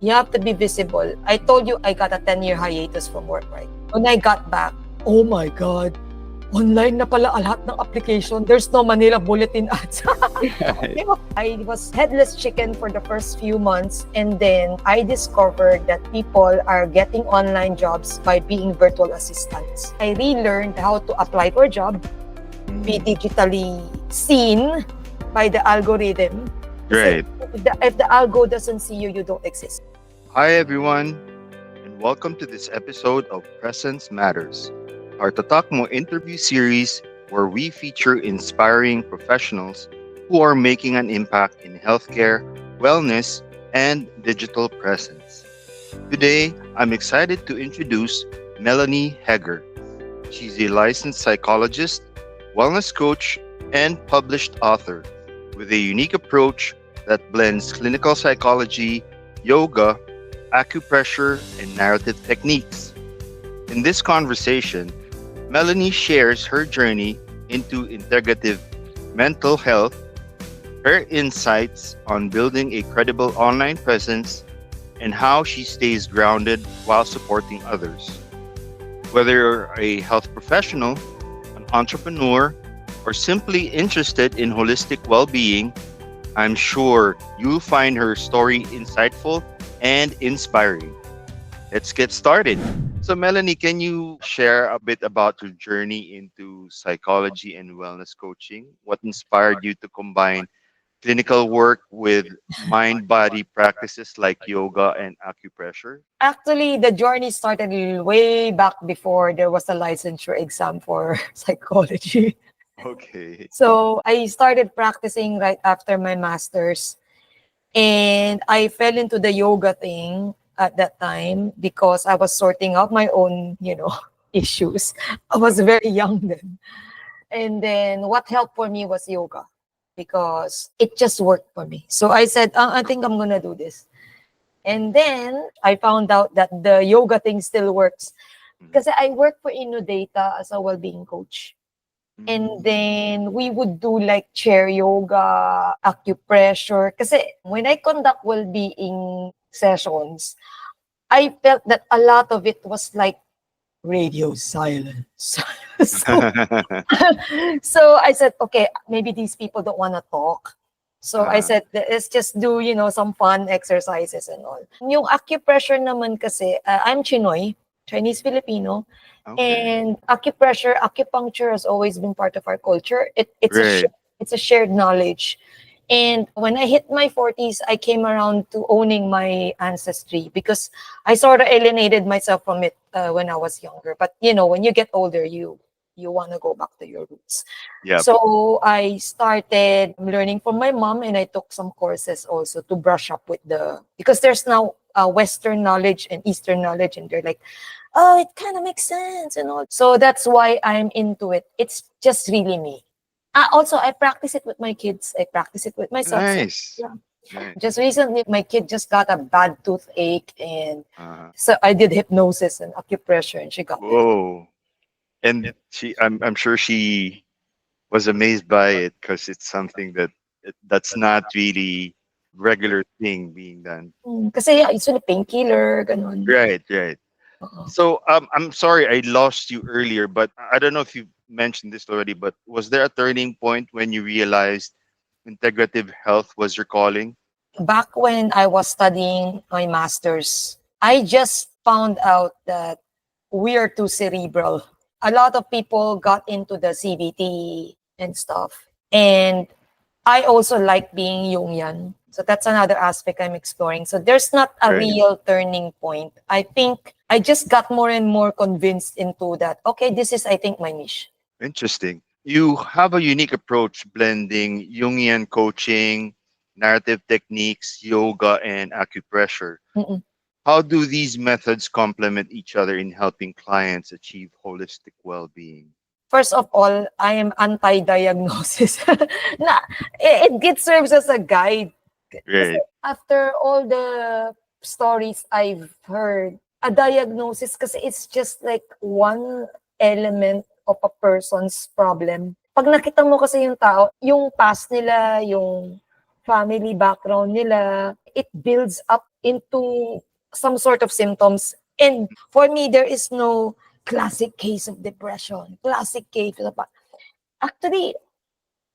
You have to be visible. I told you I got a 10-year hiatus from work, right? When I got back, oh my God, online na pala lahat ng application. There's no Manila Bulletin ads. I was headless chicken for the first few months, and then I discovered that people are getting online jobs by being virtual assistants. I relearned how to apply for a job, be digitally seen by the algorithm. Great. If the algo doesn't see you, you don't exist. Hi, everyone, and welcome to this episode of Presence Matters, our Tatak Mo interview series where we feature inspiring professionals who are making an impact in healthcare, wellness, and digital presence. Today, I'm excited to introduce Melanie Heger. She's a licensed psychologist, wellness coach, and published author with a unique approach that blends clinical psychology, yoga, acupressure, and narrative techniques. In this conversation, Melanie shares her journey into integrative mental health, her insights on building a credible online presence, and how she stays grounded while supporting others. Whether you're a health professional, an entrepreneur, or simply interested in holistic well being, I'm sure you'll find her story insightful and inspiring. Let's get started. So, Melanie, can you share a bit about your journey into psychology and wellness coaching? What inspired you to combine clinical work with mind body practices like yoga and acupressure? Actually, the journey started way back before there was a licensure exam for psychology. Okay. So I started practicing right after my master's, and I fell into the yoga thing at that time because I was sorting out my own, issues. I was very young then. And then what helped for me was yoga because it just worked for me. So I said, I think I'm going to do this. And then I found out that the yoga thing still works because I work for Innodata as a well-being coach. And then we would do like chair yoga, acupressure. Kasi when I conduct well-being sessions, I felt that a lot of it was like radio silence. so, so I said, okay, maybe these people don't want to talk. So I said, let's just do, some fun exercises and all. Yung acupressure naman kasi, I'm Chinoy, Chinese Filipino. Okay. And acupuncture has always been part of our culture. Great. It's a shared knowledge. And when I hit my 40s, I came around to owning my ancestry because I sort of alienated myself from it when I was younger. But when you get older, you want to go back to your roots. Yep. So I started learning from my mom, and I took some courses also to brush up with because there's now Western knowledge and Eastern knowledge, and they're like, oh, it kind of makes sense and all. So that's why I'm into it. It's just really me. Also, I practice it with my kids. I practice it with myself. Nice. So, yeah. Nice. Just recently, my kid just got a bad toothache, and Uh, so I did hypnosis and acupressure, and she got better. Whoa. And I'm sure she was amazed by it because it's something that's not really regular thing being done. Kasi yeah, usually painkiller, ganun. Right, right. Oo. So I'm sorry I lost you earlier, but I don't know if you mentioned this already, but was there a turning point when you realized integrative health was your calling? Back when I was studying my master's, I just found out that we are too cerebral. A lot of people got into the CBT and stuff. And I also like being Jungian. So that's another aspect I'm exploring. So there's not a Right. real turning point. I think I just got more and more convinced into that. Okay, this is, I think, my niche. Interesting. You have a unique approach blending Jungian coaching, narrative techniques, yoga, and acupressure. Mm-mm. How do these methods complement each other in helping clients achieve holistic well-being? First of all, I am anti-diagnosis. It serves as a guide. Kasi Right. after all the stories I've heard, a diagnosis kasi it's just like one element of a person's problem. Pag nakita mo kasi yung tao, yung past nila, yung family background nila, it builds up into some sort of symptoms. And for me, there is no classic case of depression, classic case of... Actually,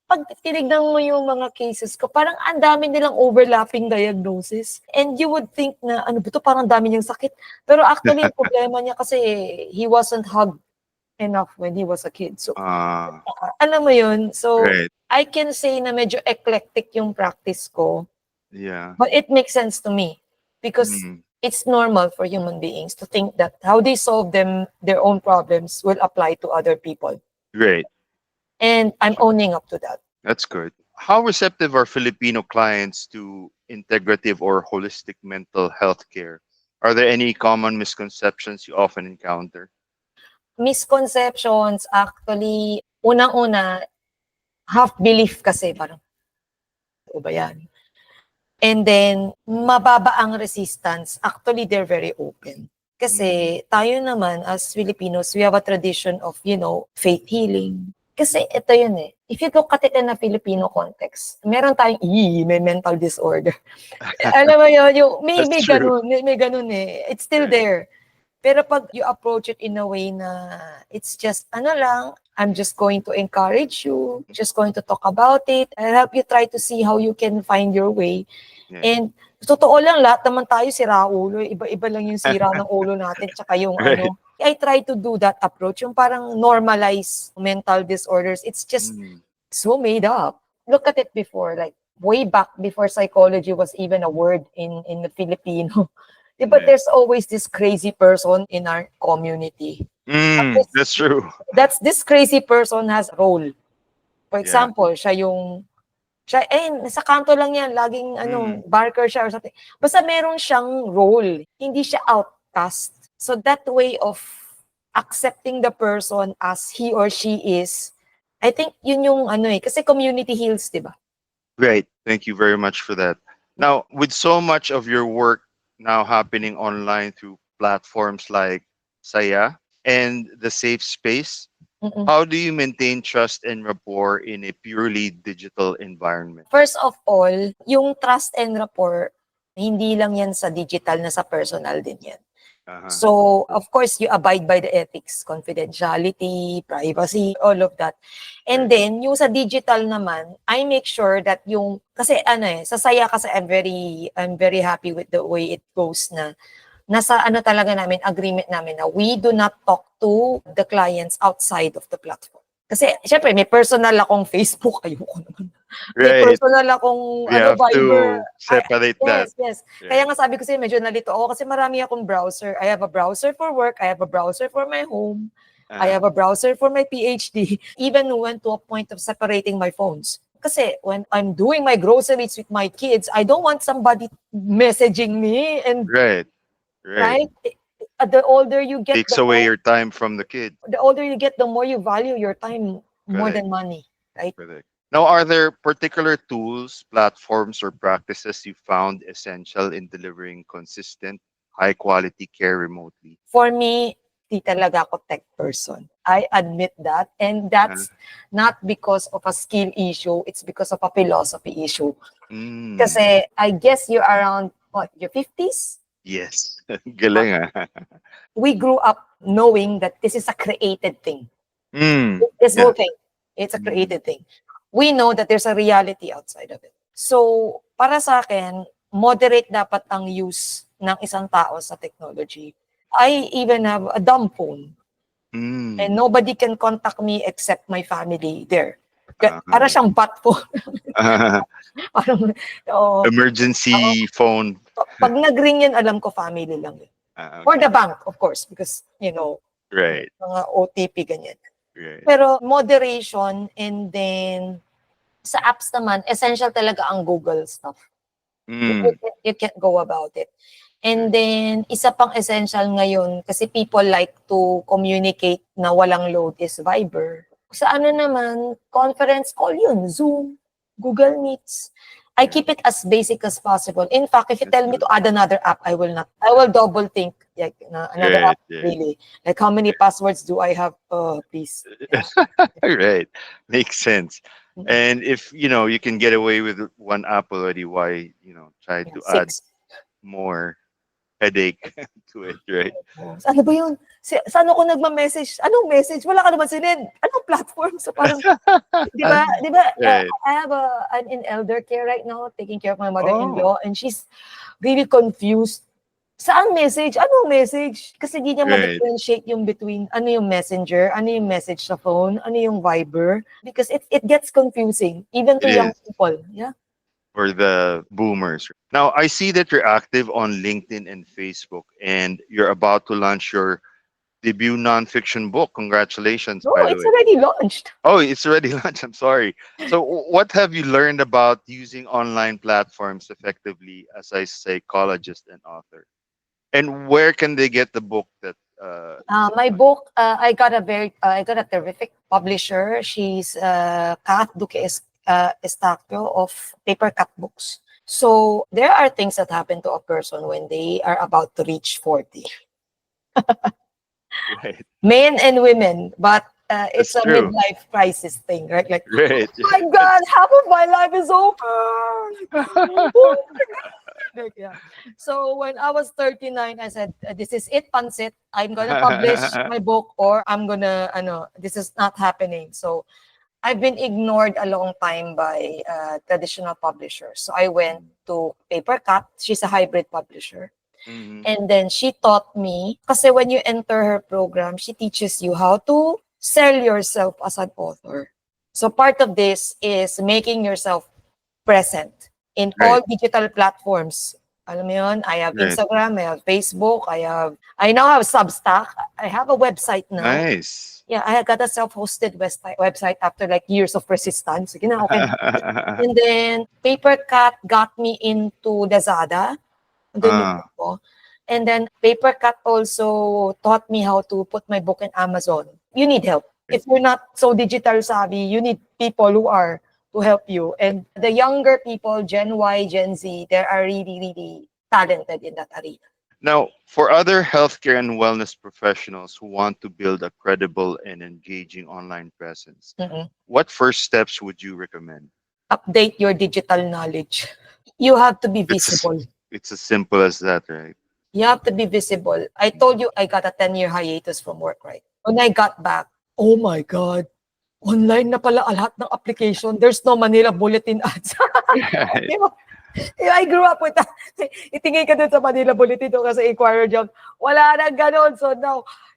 pag tinignan mo yung mga cases ko, parang ang dami nilang overlapping diagnosis. And you would think na, ano ba ito, parang dami niyang sakit. Pero actually, yung problema niya kasi, he wasn't hugged enough when he was a kid. So, alam mo yun? So, right. I can say na medyo eclectic yung practice ko. Yeah. But it makes sense to me. Because it's normal for human beings to think that how they solve their own problems will apply to other people. Great. And I'm owning up to that. That's good. How receptive are Filipino clients to integrative or holistic mental health care? Are there any common misconceptions you often encounter? Misconceptions, actually, unang-una, half-belief kasi, parang, o ba yan? And then, mababa ang resistance. Actually, they're very open. Kasi tayo naman, as Filipinos, we have a tradition of, faith healing. Kasi ito yun eh. If you look at it in a Filipino context, meron tayong, may mental disorder. Alam mo yun, may ganun eh. It's still there. Pero pag you approach it in a way na it's just, I'm just going to encourage you, just going to talk about it, I'll help you try to see how you can find your way. Yeah. And totoo lang, lahat naman tayo sira ulo. Iba-iba lang yung sira ng ulo natin, tsaka yung Right. I try to do that approach, yung parang normalize mental disorders. It's just so made up. Look at it before, like way back before psychology was even a word in the Filipino. But there's always this crazy person in our community. That's true. This crazy person has a role. For example, siya, nasa kanto lang yan, laging, barker siya or something. Basta meron siyang role. Hindi siya outcast. So that way of accepting the person as he or she is, I think yun yung kasi community heals, di ba? Great. Thank you very much for that. Now, with so much of your work now happening online through platforms like Saya and the Safe Space, how do you maintain trust and rapport in a purely digital environment? First of all, yung trust and rapport, hindi lang yan sa digital, na sa personal din yan. So, of course, you abide by the ethics, confidentiality, privacy, all of that. And then, yung sa digital naman, I make sure that kasi sa Saya kasi I'm very happy with the way it goes na nasa talaga namin, agreement namin na we do not talk to the clients outside of the platform. Kasi, syempre, may personal akong Facebook, ayoko naman. May personal akong Viber. To separate that. Yes. Kaya nga sabi ko sa'yo, medyo nalito ako kasi marami akong browser. I have a browser for work, I have a browser for my home, I have a browser for my PhD. Even went to a point of separating my phones. Kasi when I'm doing my groceries with my kids, I don't want somebody messaging me and Right. The older you get, takes away your time from the kid. The older you get, the more you value your time more than money, right? Correct. Now, are there particular tools, platforms, or practices you found essential in delivering consistent, high-quality care remotely? For me, di talaga ako tech person. I admit that. And that's not because of a skill issue. It's because of a philosophy issue. Kasi I guess you're around, your 50s? Yes. Galing We grew up knowing that this is a created thing. This whole thing, it's a created thing. We know that there's a reality outside of it. So, para sa akin, moderate dapat ang use ng isang tao sa technology. I even have a dumb phone. And nobody can contact me except my family there. Para siyang bat phone. Parang, emergency phone. Pag nag-ring yan, alam ko family lang yun. For the bank, of course, because, right. mga OTP, ganyan. Right. Pero moderation, and then sa apps naman, essential talaga ang Google stuff. You can't go about it. And then, isa pang essential ngayon, kasi people like to communicate na walang load, is Viber. Sa naman, conference call yun, Zoom, Google Meets. I keep it as basic as possible. In fact, if you tell me to add another app, I will not. I will double think, like, another app, really. Like, how many passwords do I have? Please. Right. Makes sense. And if, you can get away with one app already, why, try to add more headache to it, right? Oh, ano ba yun? Saan ako nagma-message? Anong message? Wala ka naman sinend. Anong platform? So parang, di ba, Right. I have an in elder care right now, taking care of my Oh, mother-in-law, and she's really confused. Saan message? Anong message? Kasi di niya right. ma-differentiate yung between ano yung messenger, ano yung message sa phone, ano yung Viber. Because it gets confusing, even It to young is people. Yeah. for the boomers. Now, I see that you're active on LinkedIn and Facebook, and you're about to launch your debut nonfiction book. Congratulations, No, by the it's way. already launched. Oh, it's already launched. I'm sorry. So, what have you learned about using online platforms effectively as a psychologist and author? And where can they get the book that is My upcoming? book, I got a terrific publisher. She's Kath Duque Estacio of Paper Cut Books. So there are things that happen to a person when they are about to reach 40, Right. men and women, but it's That's a true. midlife crisis thing, right? Like, Right. oh my God, half of my life is over. Like, yeah. So when I was 39, I said, this is it, Pansit. I'm gonna publish my book, or I'm gonna, this is not happening. So I've been ignored a long time by traditional publishers. So I went to Papercut. She's a hybrid publisher. Mhm. And then she taught me, kasi when you enter her program, she teaches you how to sell yourself as an author. So part of this is making yourself present in all Right. digital platforms. Alam mo yun? I have Right. Instagram, I have Facebook, I now have Substack. I have a website now. Nice. Yeah, I got a self-hosted website after like years of resistance. Sige na, okay na. And then Papercut got me into Lazada. Doon yung Ah, book ko. And then Papercut also taught me how to put my book in Amazon. You need help. If you're not so digital savvy, you need people who are to help you. And the younger people, Gen Y, Gen Z, they are really, really talented in that arena. now, for other healthcare and wellness professionals who want to build a credible and engaging online presence, Mm-mm. what first steps would you recommend? Update your digital knowledge. You have to be It's visible. it's as simple as that, right? You have to be visible. I told you I got a 10-year hiatus from work, right? When I got back, oh my God, online na pala lahat ng application. There's no Manila Bulletin ads. Right. Di ba? I grew up with that. Itingin ka dun sa Manila Bulletin doon kasi inquirer job. Wala na ganon. So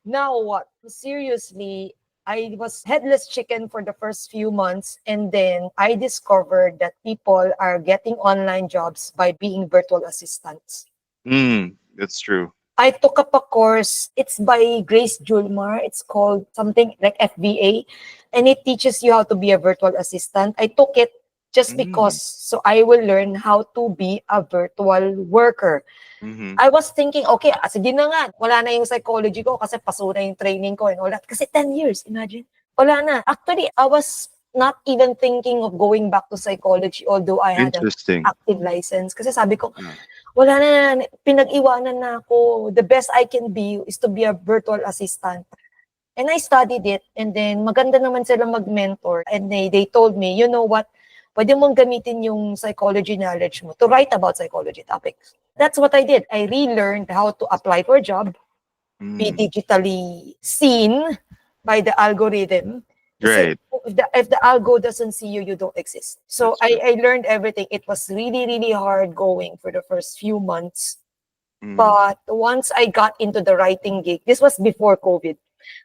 now what? Seriously, I was headless chicken for the first few months, and then I discovered that people are getting online jobs by being virtual assistants. That's true. I took up a course. It's by Grace Julmar. It's called something like FBA, and it teaches you how to be a virtual assistant. I took it just because, Mm. so I will learn how to be a virtual worker. Mm-hmm. I was thinking, okay, sige na nga, wala na yung psychology ko kasi paso na yung training ko and all that. Kasi 10 years, imagine. Wala na. Actually, I was not even thinking of going back to psychology, although I had an Interesting. active license. Kasi sabi ko, Ah, wala na, pinag-iwanan na ako. The best I can be is to be a virtual assistant. And I studied it, and then maganda naman sila mag-mentor. And they told me, you know what, pwede mong gamitin yung psychology knowledge mo to write about psychology topics. That's what I did. I relearned how to apply for a job, be mm. digitally seen by the algorithm. Kasi Right. if the algo doesn't see you, you don't exist. So That's true. I learned everything. It was really, really hard going for the first few months. Mm. But once I got into the writing gig, this was before COVID.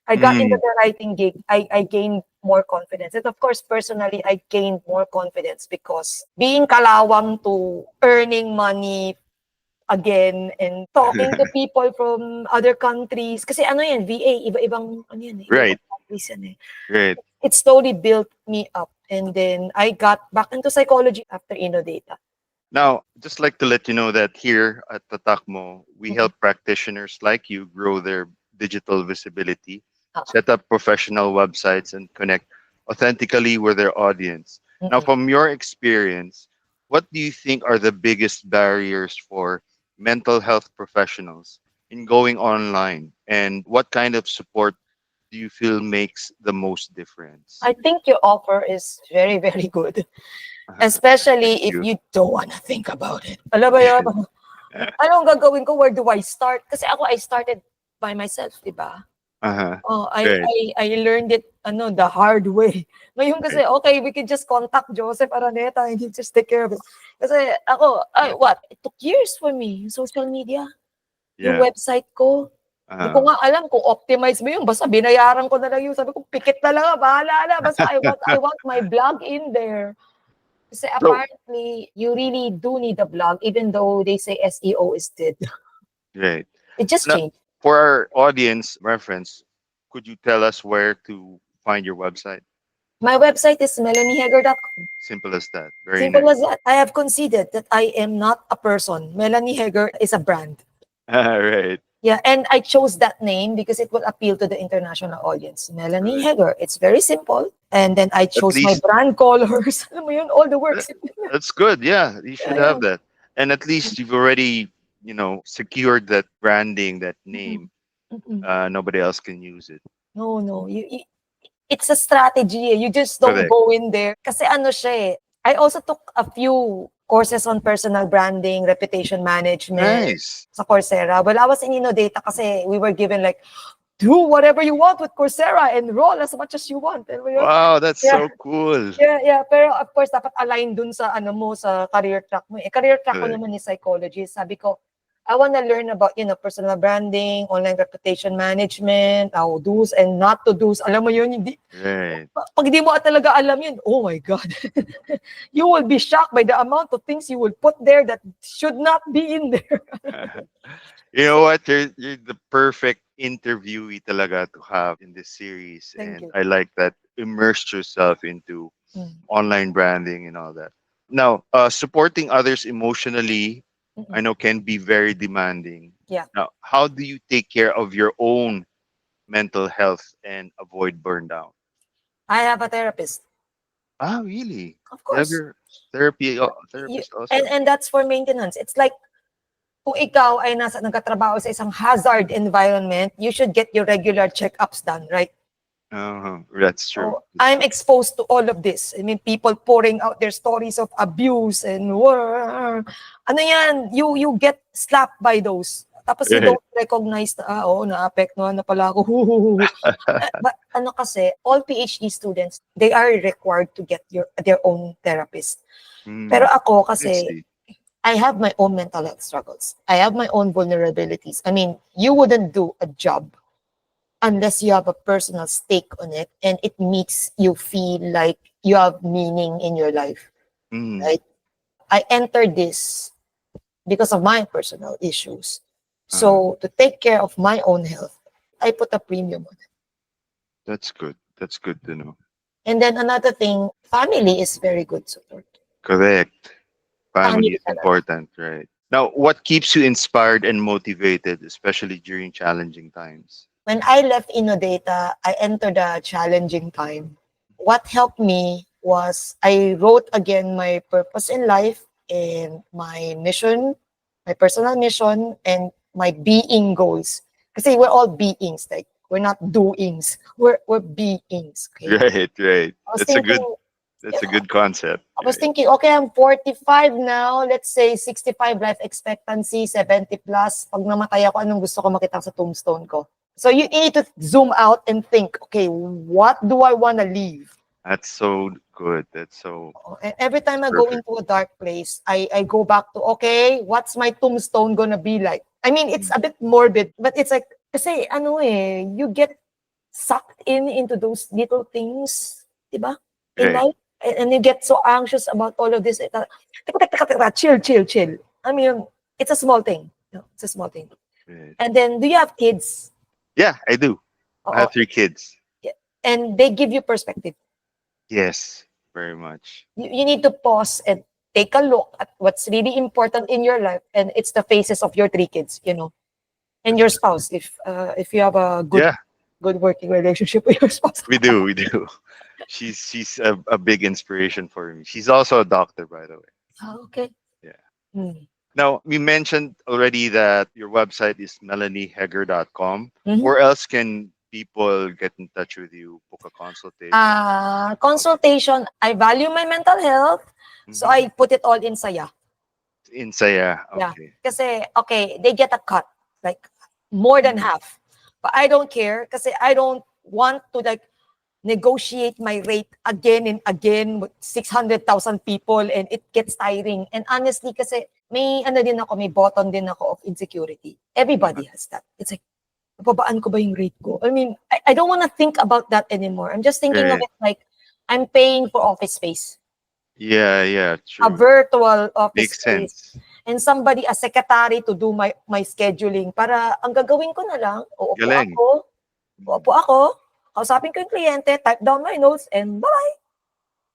I got into Mm. the writing gig, I gained more confidence. And of course, personally, I gained more confidence because being kalawang to earning money again and talking to people from other countries. Kasi ano yan, VA, iba-ibang, ano yan, Right. iba-ibang countries yan eh. Right. It slowly built me up. And then I got back into psychology after InnoData. Now, just like to let you know that here at Tatakmo, we Mhm. help practitioners like you grow their digital visibility, Ah. set up professional websites, and connect authentically with their audience. Now, Mm-mm. from your experience, what do you think are the biggest barriers for mental health professionals in going online? And what kind of support do you feel makes the most difference? I think your offer is very, very good. Thank Especially if you. you don't want to think about it. Alam mo yun? Anong gagawin ko? Where do I start? Kasi ako, I started by myself, di ba? Uh-huh. Oh, Right. I learned it the hard way. Ngayon kasi, Right. okay, we can just contact Joseph Araneta and he'll just take care of it. Kasi ako, what? It took years for me, social media, yung Yeah. website ko. Hindi ko Uh-huh. nga alam kung optimize mo yun. Basta binayaran ko na lang yun. Sabi ko, pikit na lang, bahala na. Basta I want my blog in there. Kasi So, apparently, you really do need a blog, even though they say SEO is dead. right. It just Now, changed. for our audience reference, could you tell us where to find your website? My website is melanieheger.com. Simple as that. Very Simple nice. as that. I have conceded that I am not a person. Melanie Heger is a brand. Right. Yeah, and I chose that name because it will appeal to the international audience. Melanie Correct. Heger. It's very simple. And then I At chose my least brand colors. Alam mo yun, all the uh, works. that's good. Yeah, you Yeah, should yeah. have that. And at least you've already, secured that branding, that Mm-mm. name. Mm-mm. Nobody else can use it. No, no. It's a strategy. You just don't Correct. go in there. Kasi ano siya eh. I also took a few courses on personal branding, reputation management Nice. sa Coursera. Well, I was in Innodata kasi we were given like, do whatever you want with Coursera, enroll as much as you want. And we, Wow, that's yeah, so cool. yeah. Pero of course, dapat align dun sa sa career track mo. Career track ko Correct. naman is psychology. Sabi ko, I want to learn about, personal branding, online reputation management, how do's and not to do's. Alam mo yun, hindi, Right. pag hindi mo talaga alam yun, oh my God. You will be shocked by the amount of things you will put there that should not be in there. You know what? You're the perfect interviewee talaga to have in this series. Thank And you. I like that immersed yourself into Mm. online branding and all that. Now, supporting others emotionally, I Mm-mm. know can be very demanding. Yeah. Now, how do you take care of your own mental health and avoid burnout? I have a therapist. Ah, really? Of You have course. your therapy You, therapist also? and that's for maintenance. It's like, kung ikaw ay nagkatrabaho sa isang hazard environment, you should get your regular checkups done, right? Uh-huh. That's true. So, That's I'm true. exposed to all of this. I mean, people pouring out their stories of abuse and ano yan, you get slapped by those. Tapos you Right. don't recognize na, naapektuhan na pala ako. But ano kasi, all PhD students, they are required to get their own therapist. Pero Mm, ako I kasi, see. I have my own mental health struggles. I have my own vulnerabilities. I mean, you wouldn't do a job unless you have a personal stake on it and it makes you feel like you have meaning in your life, Mm, right? I entered this because of my personal issues. So to take care of my own health, I put a premium on it. that's good. That's good to know. And then another thing, family is very good support. Correct. Family Family is talaga. important, right? Now, what keeps you inspired and motivated, especially during challenging times? When I left Innodata, I entered a challenging time. What helped me was I wrote again my purpose in life and my mission, my personal mission, and my being goals. Kasi we're all beings, like we're not doings. We're beings. Okay. Right, right. I was thinking, That's a good concept. I was Right. thinking, okay, I'm 45 now. Let's say 65 life expectancy, 70 plus. Pag namatay ako, anong gusto ko makita sa tombstone ko? So you need to zoom out and think, okay, what do I want to leave? That's so good. That's so And every time I go perfect. into a dark place, I go back to, okay, what's my tombstone gonna be like? I mean, it's a bit morbid, but it's like, kasi ano you get sucked into those little things, diba? In Right, life. And you get so anxious about all of this. Chill. I mean, it's a small thing. It's a small thing. right. And then, do you have kids? Yeah, I do. I Oo. have 3 kids. And they give you perspective. Yes, very much. You need to pause and take a look at what's really important in your life. And it's the faces of your 3 kids, and your spouse. If you have a Yeah, good working relationship with your spouse. we do. We do. She's a big inspiration for me. She's also a doctor, by the way. Okay. Yeah. Hmm. Now, we mentioned already that your website is melanieheger.com. Mhm. Where else can people get in touch with you, book a consultation? Consultation, I value my mental health, so Mhm. I put it all in Saya. In Saya. Yeah. Okay. Kasi, okay, they get a cut, like more than half. But I don't care kasi I don't want to like negotiate my rate again and again with 600,000 people and it gets tiring. And honestly, kasi may ano din ako, may button din ako of insecurity. Everybody has that. It's like, babaan ko ba yung rate ko? I mean, I don't want to think about that anymore. I'm just thinking of Right. it like, I'm paying for office space, Yeah, a true. virtual office Makes space, sense. and somebody, a secretary to do my scheduling. Para ang gagawin ko na lang, Galing. uupo ako, kausapin ko yung kliyente, type down my notes, and bye-bye.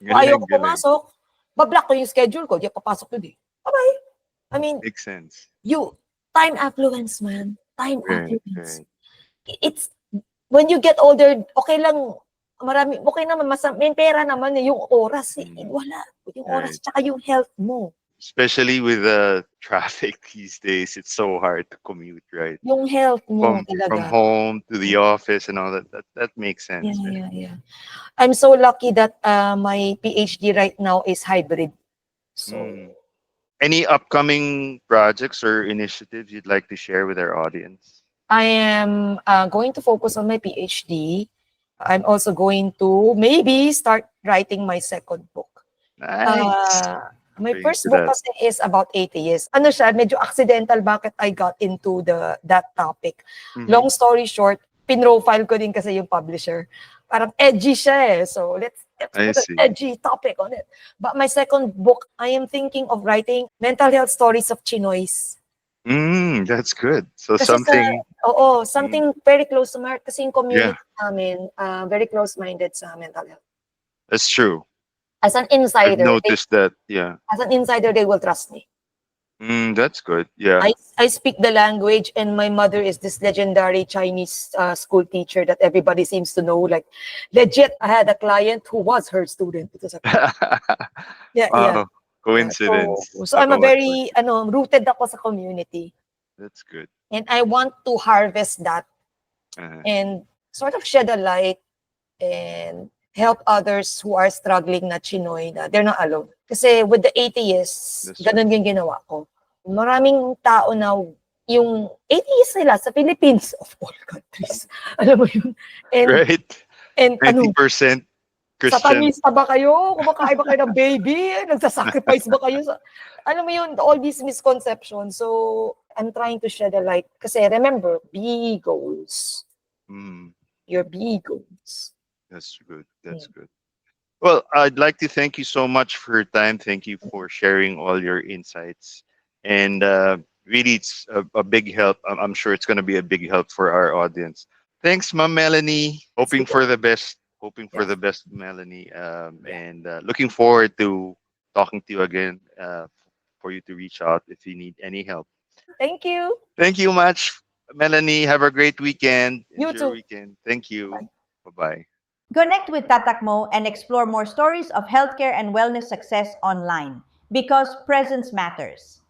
Kung ayaw ko Galing. pumasok, bablock ko yung schedule ko, di ako papasok today. Bye-bye. I mean, Makes sense. time affluence, man. Time Right. affluence. It's, when you get older, okay lang, okay naman, may pera naman yung oras, wala. Yung oras, Right. tsaka yung health mo. Especially with the traffic these days, it's so hard to commute, right? Yung health mo From talaga. home to the office and all that. That makes sense. Yeah. I'm so lucky that my PhD right now is hybrid. So, Any upcoming projects or initiatives you'd like to share with our audience? I am going to focus on my PhD. I'm also going to maybe start writing my second book. Nice. My Very first good book at- kasi is about atheists. Ano siya, medyo accidental bakit I got into that topic. Long story short, pinrofile ko din kasi yung publisher. Parang edgy siya eh. So let's I put an see. edgy topic on it. But my second book, I am thinking of writing mental health stories of Chinoys. That's good. So Kasi something. something very close to my heart kasi yung community namin, very close-minded sa mental health. That's true. As an I've insider, noticed that. Yeah. they will trust me. That's good. Yeah. I speak the language, and my mother is this legendary Chinese school teacher that everybody seems to know. Like, legit, I had a client who was her student. It was like, yeah. Wow. Coincidence. So I'm a very rooted ako sa community, That's good. and I want to harvest that and sort of shed a light and help others who are struggling na Chinoy na they're not alone. Kasi with the atheists, That's ganun yung ginawa ko. Maraming tao na yung atheists nila sa Philippines, of all countries. Alam mo yun? And, Right. and 90% Christian. satanista ba kayo? Kumakain ba kayo ng baby? Nagsasacrifice ba kayo? Alam mo yun, all these misconceptions. So, I'm trying to shed a light. Kasi remember, big goals. Your big goals. That's good. That's good. Well, I'd like to thank you so much for your time. Thank you for sharing all your insights. And really, it's a big help. I'm sure it's going to be a big help for our audience. Thanks, Ma'am Melanie. Hoping for the best. Melanie. And looking forward to talking to you again for you to reach out if you need any help. Thank you. Thank you much, Melanie. Have a great weekend. You Enjoy too. your weekend. Thank you. Bye-bye. Connect with Tatakmo and explore more stories of healthcare and wellness success online because presence matters.